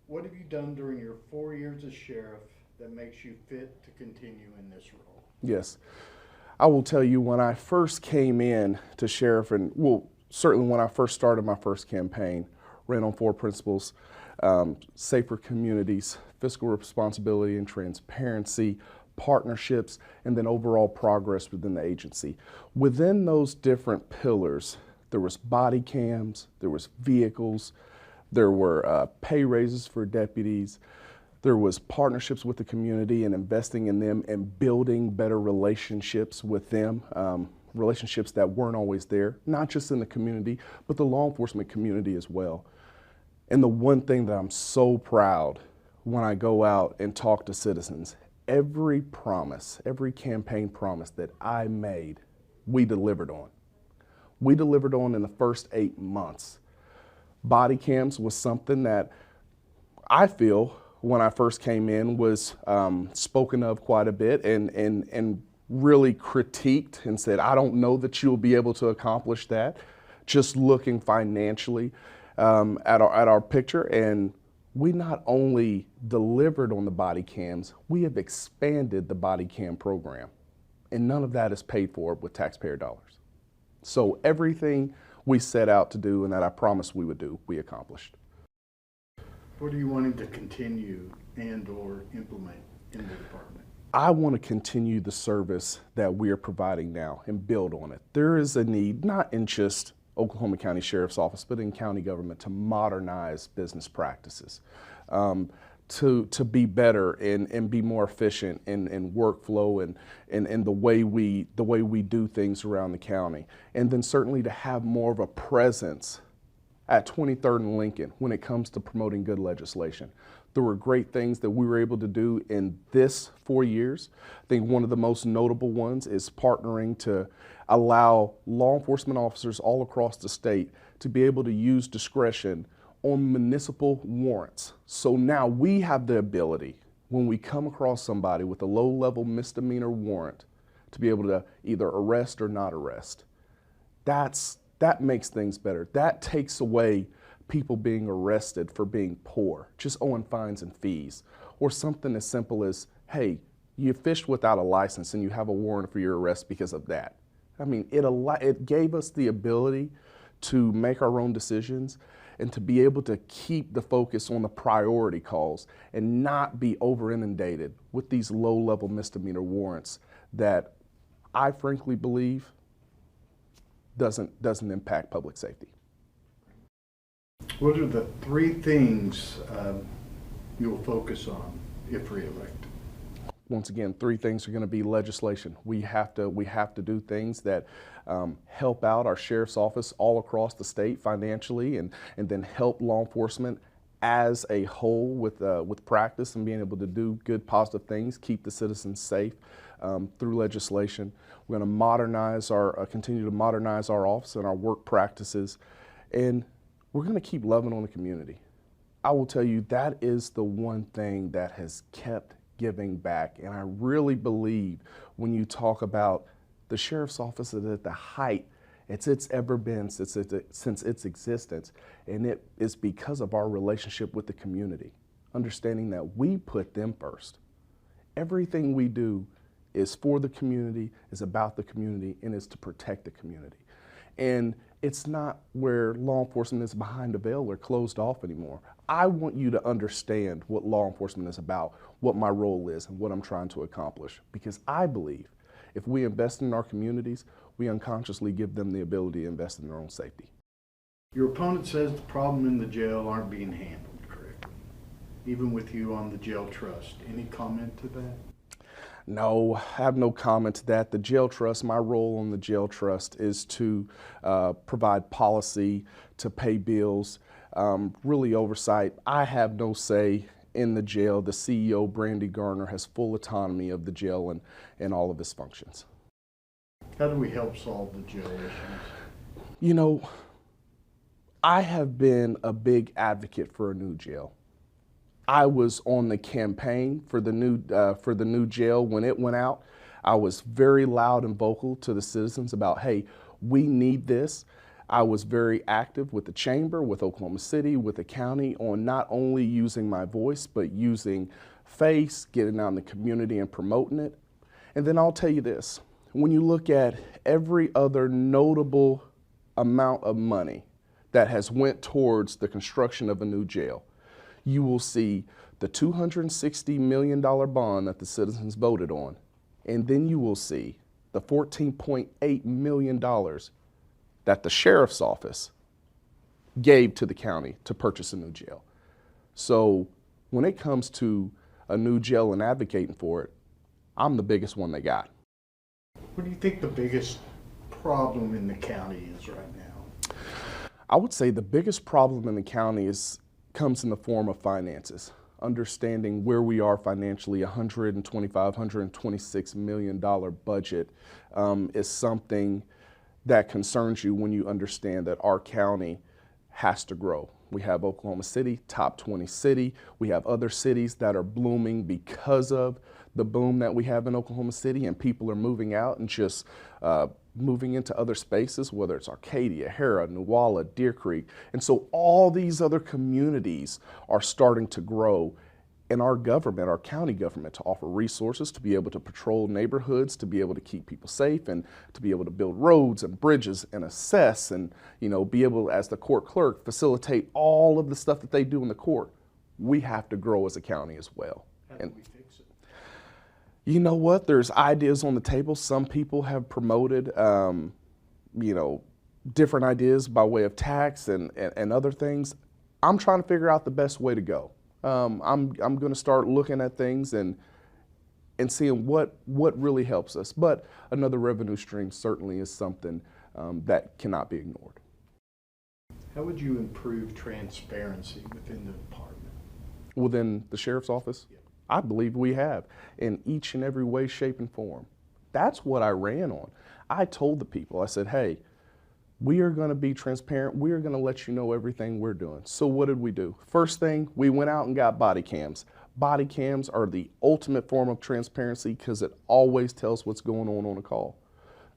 What have you done during your 4 years as sheriff that makes you fit to continue in this role? Yes. I will tell you, when I first came in to sheriff, and well, certainly when I first started my first campaign, ran on four principles: safer communities, fiscal responsibility and transparency, partnerships, and then overall progress within the agency. Within those different pillars, there was body cams, there was vehicles, there were pay raises for deputies, there was partnerships with the community and investing in them and building better relationships with them, relationships that weren't always there, not just in the community, but the law enforcement community as well. And the one thing that I'm so proud when I go out and talk to citizens, every promise, every campaign promise that I made, we delivered on. We delivered on in the first 8 months. Body cams was something that I feel when I first came in was spoken of quite a bit and really critiqued and said, I don't know that you'll be able to accomplish that, just looking financially at our picture. And we not only delivered on the body cams, we have expanded the body cam program. And none of that is paid for with taxpayer dollars. So everything we set out to do and that I promised we would do, we accomplished. What are you wanting to continue and/or implement in the department? I want to continue the service that we are providing now and build on it. There is a need, not in just Oklahoma County Sheriff's Office, but in county government, to modernize business practices, to be better and be more efficient in workflow and the way we do things around the county. And then certainly to have more of a presence at 23rd and Lincoln when it comes to promoting good legislation. There were great things that we were able to do in this 4 years. I think one of the most notable ones is partnering to allow law enforcement officers all across the state to be able to use discretion on municipal warrants. So now we have the ability, when we come across somebody with a low-level misdemeanor warrant, to be able to either arrest or not arrest. That makes things better. That takes away people being arrested for being poor, just owing fines and fees, or something as simple as, hey, you fished without a license and you have a warrant for your arrest because of that. I mean, it gave us the ability to make our own decisions and to be able to keep the focus on the priority calls and not be over inundated with these low-level misdemeanor warrants that I frankly believe doesn't impact public safety. What are the three things you'll focus on if reelected? Once again, three things are going to be legislation. We have to do things that help out our sheriff's office all across the state financially, and then help law enforcement as a whole with practice and being able to do good, positive things, keep the citizens safe through legislation. We're going to continue to modernize our office and our work practices, and we're going to keep loving on the community. I will tell you, that is the one thing that has kept giving back. And I really believe when you talk about the sheriff's office is at the height it's ever been since its existence. And it is because of our relationship with the community, understanding that we put them first. Everything we do is for the community, is about the community, and is to protect the community. And it's not where law enforcement is behind a veil or closed off anymore. I want you to understand what law enforcement is about, what my role is, and what I'm trying to accomplish. Because I believe if we invest in our communities, we unconsciously give them the ability to invest in their own safety. Your opponent says the problem in the jail aren't being handled correctly, even with you on the jail trust. Any comment to that? No, I have no comment to that. The jail trust, my role on the jail trust is to provide policy, to pay bills, really oversight. I have no say in the jail. The CEO, Brandy Garner, has full autonomy of the jail and all of its functions. How do we help solve the jail issues? You know, I have been a big advocate for a new jail. I was on the campaign for the new jail when it went out. I was very loud and vocal to the citizens about, hey, we need this. I was very active with the chamber, with Oklahoma City, with the county on not only using my voice, but using face, getting out in the community and promoting it. And then I'll tell you this, when you look at every other notable amount of money that has went towards the construction of a new jail, you will see the $260 million bond that the citizens voted on, and then you will see the $14.8 million that the sheriff's office gave to the county to purchase a new jail. So when it comes to a new jail and advocating for it, I'm the biggest one they got. What do you think the biggest problem in the county is right now? I would say the biggest problem in the county comes in the form of finances. Understanding where we are financially, $126 million budget is something that concerns you when you understand that our county has to grow. We have Oklahoma City, top 20 city. We have other cities that are blooming because of the boom that we have in Oklahoma City, and people are moving out and just moving into other spaces, whether it's Arcadia, Hera, Nuwala, Deer Creek. And so all these other communities are starting to grow. And our government, our county government, to offer resources to be able to patrol neighborhoods, to be able to keep people safe, and to be able to build roads and bridges and assess and, be able, as the court clerk, facilitate all of the stuff that they do in the court. We have to grow as a county as well. How do we fix it? You know what? There's ideas on the table. Some people have promoted, different ideas by way of tax and other things. I'm trying to figure out the best way to go. I'm going to start looking at things and seeing what really helps us. But another revenue stream certainly is something that cannot be ignored. How would you improve transparency within the department? Within the sheriff's office? Yeah. I believe we have in each and every way, shape, and form. That's what I ran on. I told the people, I said, hey, we are going to be transparent. We are going to let you know everything we're doing. So what did we do? First thing, we went out and got body cams. Body cams are the ultimate form of transparency because it always tells what's going on a call.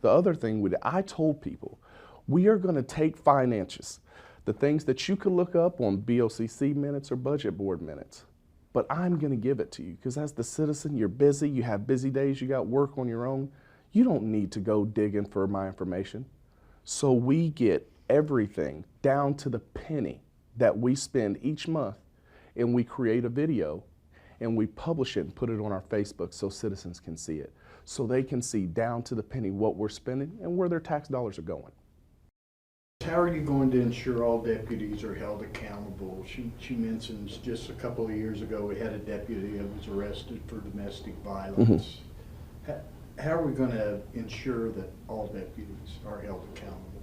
The other thing we did, I told people, we are going to take finances, the things that you could look up on BOCC minutes or budget board minutes, but I'm going to give it to you because as the citizen, you're busy, you have busy days, you got work on your own. You don't need to go digging for my information. So we get everything down to the penny that we spend each month, and we create a video and we publish it and put it on our Facebook so citizens can see it. So they can see down to the penny what we're spending and where their tax dollars are going. How are you going to ensure all deputies are held accountable? She mentions just a couple of years ago we had a deputy that was arrested for domestic violence. How are we going to ensure that all deputies are held accountable?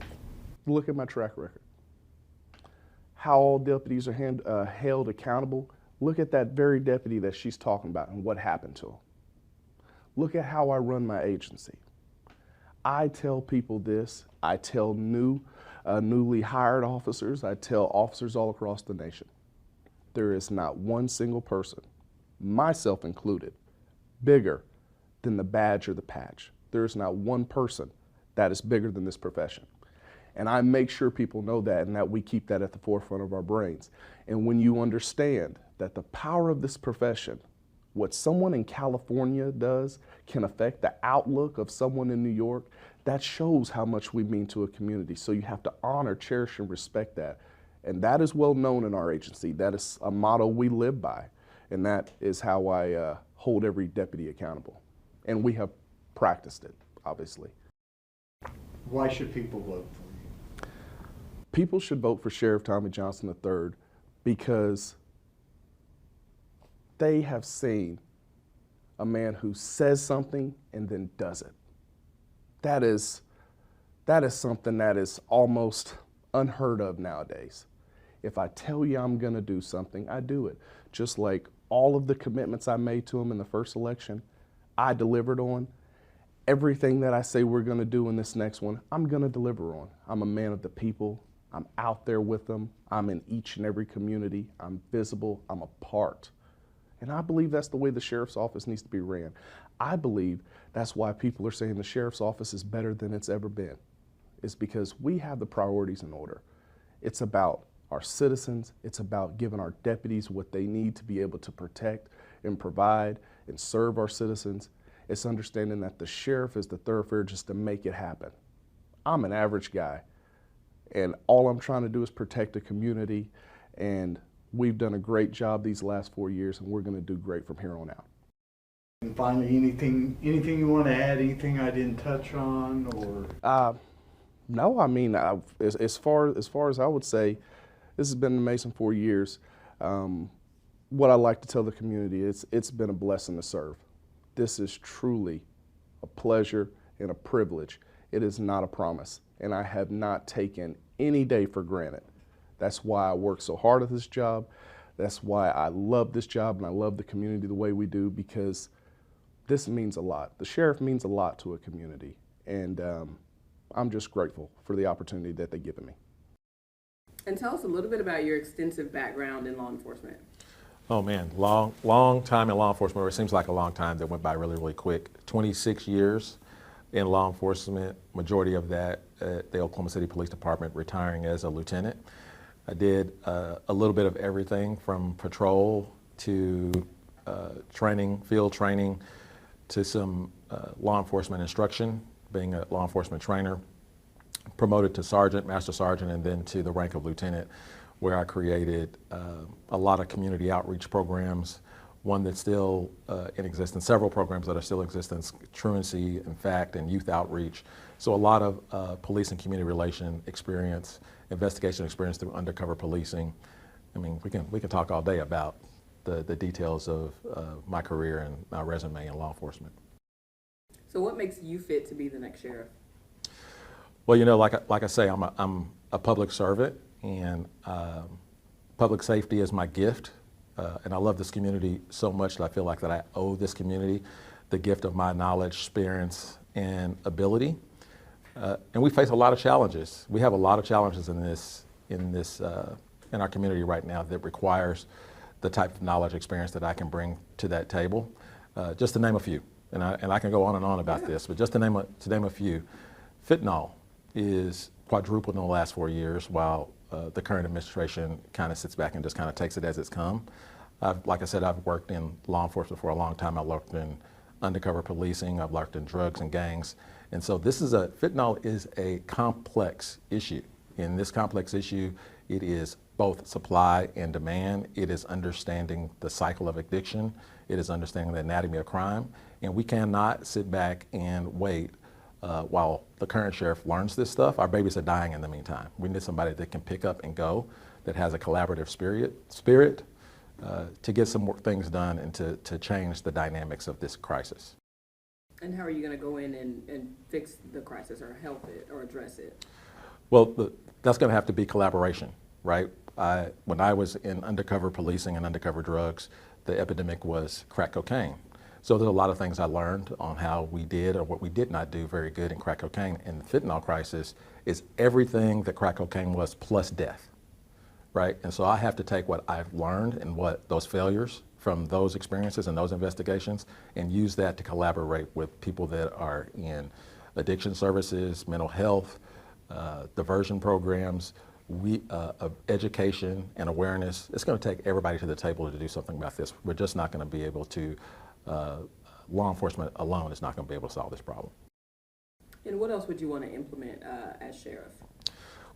Look at my track record. How all deputies are held accountable. Look at that very deputy that she's talking about and what happened to him. Look at how I run my agency. I tell people this. I tell newly hired officers. I tell officers all across the nation. There is not one single person, myself included, bigger than the badge or the patch. There is not one person that is bigger than this profession. And I make sure people know that and that we keep that at the forefront of our brains. And when you understand that the power of this profession, what someone in California does can affect the outlook of someone in New York, that shows how much we mean to a community. So you have to honor, cherish, and respect that. And that is well known in our agency. That is a motto we live by. And that is how I hold every deputy accountable. And we have practiced it, obviously. Why should people vote for you? People should vote for Sheriff Tommy Johnson III because they have seen a man who says something and then does it. That is something that is almost unheard of nowadays. If I tell you I'm going to do something, I do it. Just like all of the commitments I made to him in the first election, I delivered on. Everything that I say we're going to do in this next one, I'm going to deliver on. I'm a man of the people. I'm out there with them. I'm in each and every community. I'm visible. I'm a part. And I believe that's the way the sheriff's office needs to be ran. I believe that's why people are saying the sheriff's office is better than it's ever been. is because we have the priorities in order. It's about our citizens. It's about giving our deputies what they need to be able to protect and provide and serve our citizens. It's understanding that the sheriff is the thoroughfare just to make it happen. I'm an average guy, and all I'm trying to do is protect the community, and we've done a great job these last 4 years, and we're going to do great from here on out. And finally, anything you want to add? Anything I didn't touch on, or? No, I mean, as far as I would say, this has been an amazing 4 years. What I like to tell the community, it's been a blessing to serve. This is truly a pleasure and a privilege. It is not a promise, and I have not taken any day for granted. That's why I work so hard at this job. That's why I love this job, and I love the community the way we do, because this means a lot. The sheriff means a lot to a community, and I'm just grateful for the opportunity that they've given me. And tell us a little bit about your extensive background in law enforcement. Oh man, long time in law enforcement. It seems like a long time that went by really, really quick. 26 years in law enforcement, majority of that at the Oklahoma City Police Department, retiring as a lieutenant. I did a little bit of everything from patrol to training, field training, to some law enforcement instruction, being a law enforcement trainer, promoted to sergeant, master sergeant, and then to the rank of lieutenant, where I created a lot of community outreach programs, one that's still in existence, several programs that are still in existence, truancy, in fact, and youth outreach. So a lot of police and community relation experience, investigation experience through undercover policing. I mean, we can talk all day about the details of my career and my resume in law enforcement. So what makes you fit to be the next sheriff? Well, you know, like I say, I'm a public servant, and public safety is my gift. And I love this community so much that I feel like that I owe this community the gift of my knowledge, experience, and ability. And we face a lot of challenges. We have a lot of challenges in our community right now that requires the type of knowledge, experience that I can bring to that table. Just to name a few, and I can go on and on about this, but just to name a few, fentanyl is quadrupled in the last 4 years, while the current administration kind of sits back and just kind of takes it as it's come. Like I said, I've worked in law enforcement for a long time. I've worked in undercover policing. I've worked in drugs and gangs. And so fentanyl is a complex issue. In this complex issue, it is both supply and demand. It is understanding the cycle of addiction. It is understanding the anatomy of crime. And we cannot sit back and wait while the current sheriff learns this stuff. Our babies are dying in the meantime. We need somebody that can pick up and go, that has a collaborative spirit to get some more things done and to change the dynamics of this crisis. And how are you going to go in and fix the crisis or help it or address it? Well, that's going to have to be collaboration, right? When I was in undercover policing and undercover drugs, the epidemic was crack cocaine. So there's a lot of things I learned on how we did or what we did not do very good in crack cocaine. And the fentanyl crisis is everything that crack cocaine was plus death, right? And so I have to take what I've learned and what those failures from those experiences and those investigations and use that to collaborate with people that are in addiction services, mental health, diversion programs, education and awareness. It's going to take everybody to the table to do something about this. We're just not going to be able to law enforcement alone is not going to be able to solve this problem. And what else would you want to implement as sheriff?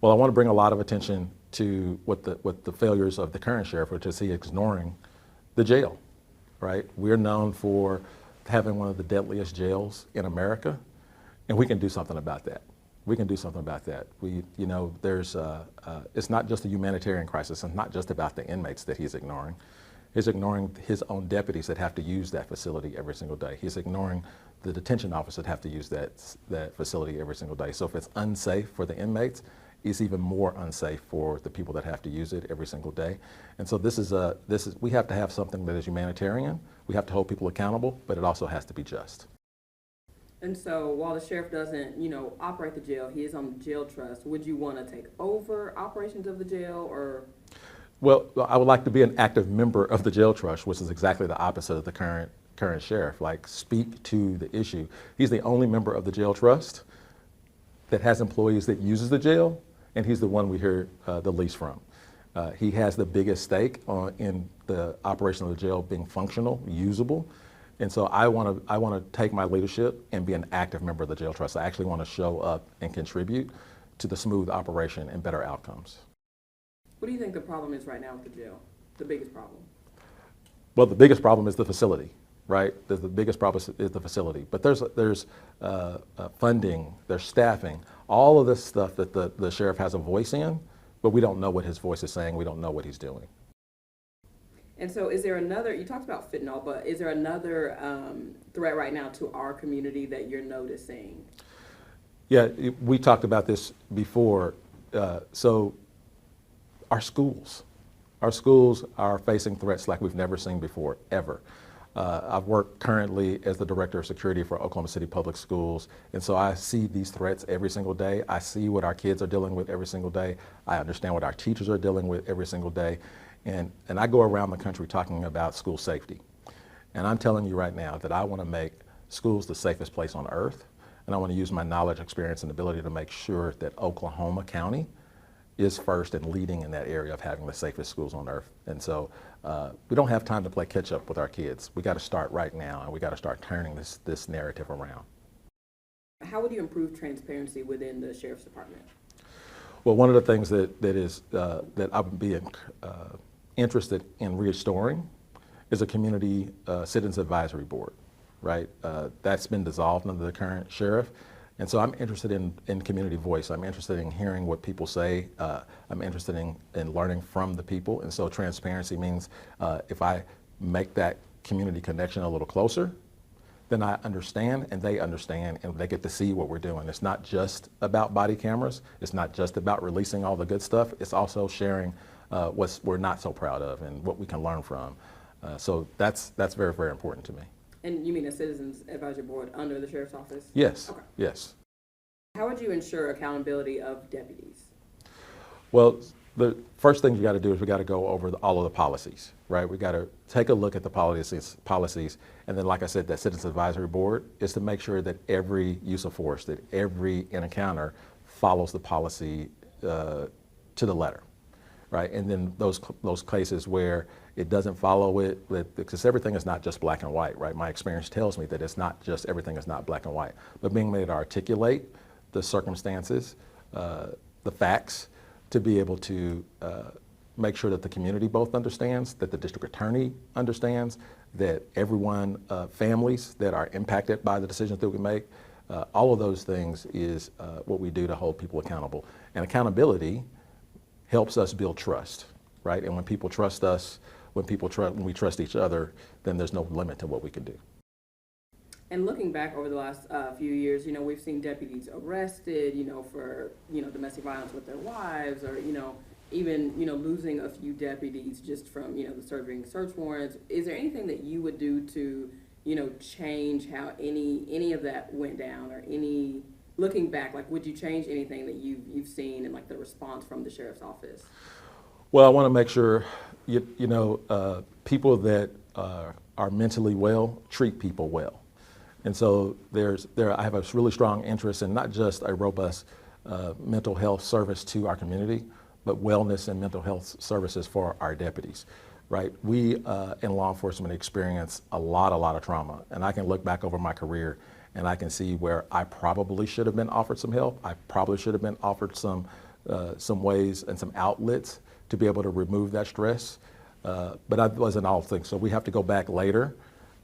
Well, I want to bring a lot of attention to what the failures of the current sheriff, which is he ignoring the jail, right? We're known for having one of the deadliest jails in America, and we can do something about that. We can do something about that. It's not just a humanitarian crisis. It's not just about the inmates that he's ignoring. He's ignoring his own deputies that have to use that facility every single day. He's ignoring the detention officers that have to use that facility every single day. So if it's unsafe for the inmates, it's even more unsafe for the people that have to use it every single day. And so we have to have something that is humanitarian. We have to hold people accountable, but it also has to be just. And so while the sheriff doesn't, operate the jail, he is on the jail trust. Would you want to take over operations of the jail or? Well, I would like to be an active member of the jail trust, which is exactly the opposite of the current sheriff. Like, speak to the issue. He's the only member of the jail trust. that has employees that uses the jail, and he's the one we hear the least from. He has the biggest stake in the operation of the jail being functional, usable, and so I want to take my leadership and be an active member of the jail trust. I actually want to show up and contribute to the smooth operation and better outcomes. What do you think the problem is right now with the jail? The biggest problem? Well, the biggest problem is the facility, right? The biggest problem is the facility. But there's funding, there's staffing, all of this stuff that the sheriff has a voice in, but we don't know what his voice is saying. We don't know what he's doing. And so is there another, you talked about fentanyl, but is there another threat right now to our community that you're noticing? Yeah, we talked about this before. So our schools are facing threats like we've never seen before, ever. I've worked currently as the Director of Security for Oklahoma City Public Schools, and so I see these threats every single day. I see what our kids are dealing with every single day. I understand what our teachers are dealing with every single day. And I go around the country talking about school safety. And I'm telling you right now that I want to make schools the safest place on earth, and I want to use my knowledge, experience, and ability to make sure that Oklahoma County is first and leading in that area of having the safest schools on earth. And so we don't have time to play catch up with our kids. We got to start right now, and we got to start turning this narrative around. How would you improve transparency within the Sheriff's Department? Well, one of the things that I would be interested in restoring is a community citizens advisory board, right? That's been dissolved under the current sheriff. And so I'm interested in community voice. I'm interested in hearing what people say. I'm interested in learning from the people. And so transparency means if I make that community connection a little closer, then I understand and they understand and they get to see what we're doing. It's not just about body cameras. It's not just about releasing all the good stuff. It's also sharing what we're not so proud of and what we can learn from. So that's very, very important to me. And you mean a Citizens Advisory Board under the Sheriff's Office? Yes, Okay. yes. How would you ensure accountability of deputies? Well, the first thing you got to do is we got to go over all of the policies, right? We got to take a look at the policies, and then, like I said, that Citizens Advisory Board is to make sure that every use of force, that every encounter follows the policy to the letter, right? And then those cases where it doesn't follow it, because everything is not just black and white, right? My experience tells me that it's not just everything is not black and white, but being made to articulate the circumstances, the facts, to be able to make sure that the community both understands, that the district attorney understands, that everyone, families that are impacted by the decisions that we make, all of those things is what we do to hold people accountable. And accountability helps us build trust, right? And when people trust us, when we trust each other, then there's no limit to what we can do. And looking back over the last few years, we've seen deputies arrested, for, domestic violence with their wives, or, even, losing a few deputies just from, the serving search warrants. Is there anything that you would do to, change how any of that went down, or looking back, like, would you change anything that you've seen in, like, the response from the sheriff's office? Well, I want to make sure, people that are mentally well treat people well. And so I have a really strong interest in not just a robust mental health service to our community, but wellness and mental health services for our deputies, right? We in law enforcement experience a lot of trauma. And I can look back over my career and I can see where I probably should have been offered some help. I probably should have been offered some ways and some outlets to be able to remove that stress. But that wasn't all things. So we have to go back later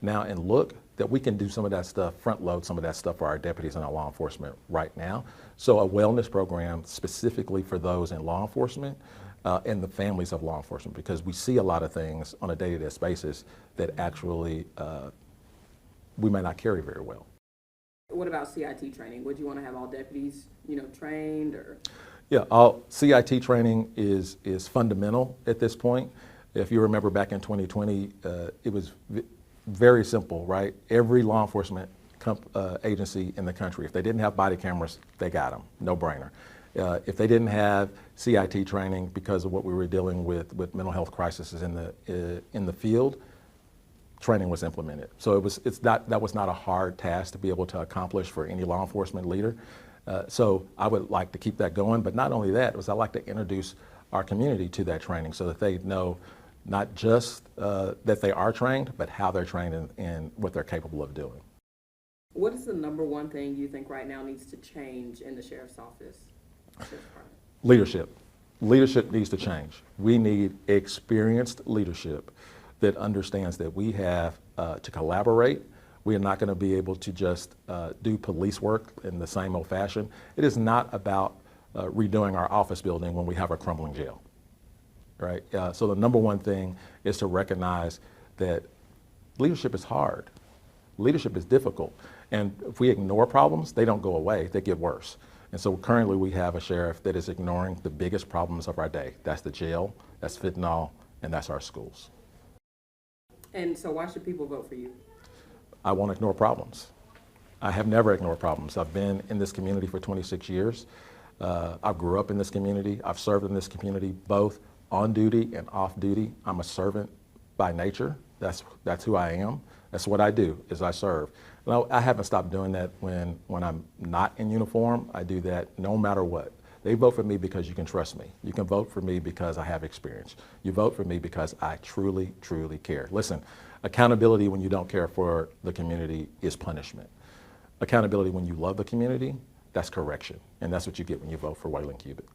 now and look that we can do some of that stuff, front load some of that stuff for our deputies and our law enforcement right now. So a wellness program specifically for those in law enforcement and the families of law enforcement, because we see a lot of things on a day-to-day basis that actually we may not carry very well. What about CIT training? Would you want to have all deputies, trained, or? Yeah, all CIT training is fundamental at this point. If you remember back in 2020, it was very simple, right? Every law enforcement agency in the country, if they didn't have body cameras, they got them, no brainer. If they didn't have CIT training because of what we were dealing with mental health crises in the field, training was implemented. So that was not a hard task to be able to accomplish for any law enforcement leader. So I would like to keep that going, but not only that, I'd like to introduce our community to that training so that they know not just that they are trained, but how they're trained and what they're capable of doing. What is the number one thing you think right now needs to change in the sheriff's office? Sheriff's Department? Leadership. Leadership needs to change. We need experienced leadership that understands that we have to collaborate. We are not going to be able to just do police work in the same old fashion. It is not about redoing our office building when we have a crumbling jail, right? So the number one thing is to recognize that leadership is hard. Leadership is difficult. And if we ignore problems, they don't go away, they get worse. And so currently we have a sheriff that is ignoring the biggest problems of our day. That's the jail, that's fentanyl, and that's our schools. And so why should people vote for you? I won't ignore problems. I have never ignored problems. I've been in this community for 26 years. I grew up in this community. I've served in this community both on duty and off duty. I'm a servant by nature. That's who I am. That's what I do, is I serve. Now, I haven't stopped doing that when I'm not in uniform. I do that no matter what. They vote for me because you can trust me. You can vote for me because I have experience. You vote for me because I truly, truly care. Listen, accountability when you don't care for the community is punishment. Accountability when you love the community, that's correction. And that's what you get when you vote for Waylon Cubitt.